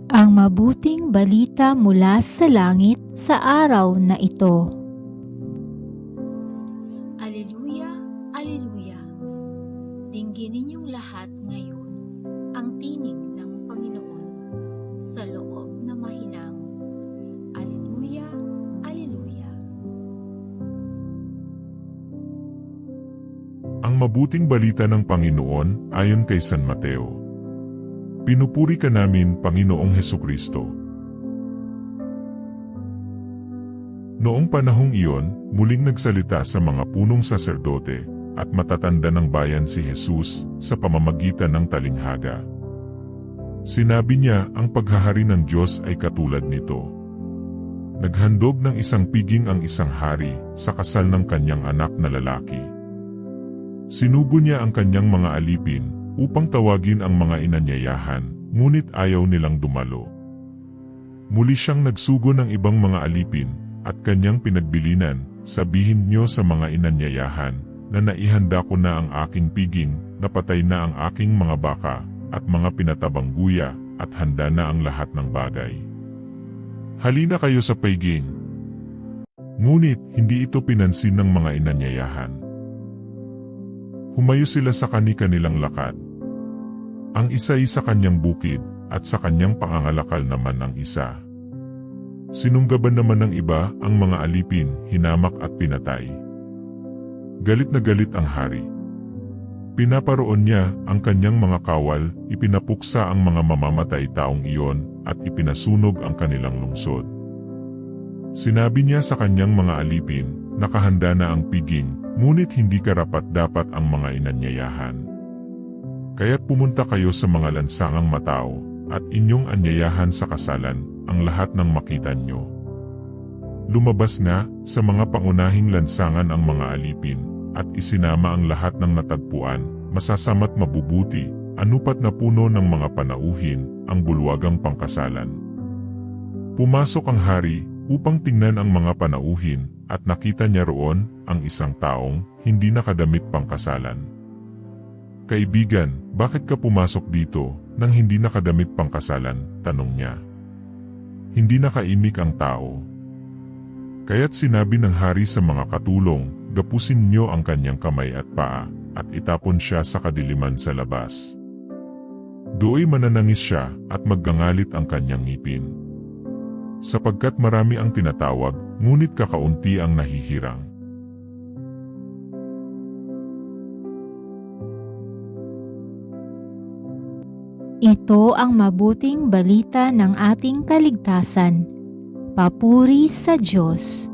Ang mabuting balita mula sa langit sa araw na ito. Aleluya, aleluya. Dinggin ninyong lahat ngayon ang tinig ng Panginoon sa loob na mahinahon. Aleluya, aleluya. Ang mabuting balita ng Panginoon ayon kay San Mateo. Pinupuri ka namin, Panginoong Hesukristo. Noong panahong iyon, muling nagsalita sa mga punong saserdote at matatanda ng bayan si Jesus sa pamamagitan ng talinghaga. Sinabi niya ang paghahari ng Diyos ay katulad nito. Naghandog ng isang piging ang isang hari sa kasal ng kanyang anak na lalaki. Sinugo niya ang kanyang mga alipin upang tawagin ang mga inanyayahan, ngunit ayaw nilang dumalo. Muli siyang nagsugo ng ibang mga alipin, at kanyang pinagbilinan, sabihin niyo sa mga inanyayahan, na naihanda ko na ang aking piging, napatay na ang aking mga baka, at mga pinatabang guya, at handa na ang lahat ng bagay. Halina kayo sa piging. Ngunit, hindi ito pinansin ng mga inanyayahan. Humayo sila sa kani-kanilang lakad. Ang isa'y sa kanyang bukid, at sa kanyang pangangalakal naman ang isa. Sinunggaban naman ng iba ang mga alipin, hinamak at pinatay. Galit na galit ang hari. Pinaparoon niya ang kanyang mga kawal, ipinapuksa ang mga mamamatay taong iyon, at ipinasunog ang kanilang lungsod. Sinabi niya sa kanyang mga alipin, nakahanda na ang piging, ngunit hindi karapat-dapat ang mga inanyayahan. Kaya't pumunta kayo sa mga lansangang matao, at inyong anyayahan sa kasalan, ang lahat ng makita nyo. Lumabas nga sa mga pangunahing lansangan ang mga alipin, at isinama ang lahat ng natagpuan, masasama't mabubuti, anupat na puno ng mga panauhin, ang bulwagang pangkasalan. Pumasok ang hari, upang tingnan ang mga panauhin, at nakita niya roon, ang isang taong, hindi nakadamit pangkasalan. Kaibigan, bakit ka pumasok dito, nang hindi nakadamit pangkasalan? Tanong niya. Hindi nakaimik ang tao. Kaya't sinabi ng hari sa mga katulong, gapusin niyo ang kanyang kamay at paa, at itapon siya sa kadiliman sa labas. Do'y mananangis siya, at maggangalit ang kanyang ngipin. Sapagkat marami ang tinatawag, ngunit kakaunti ang nahihirang. Ito ang mabuting balita ng ating kaligtasan. Papuri sa Diyos.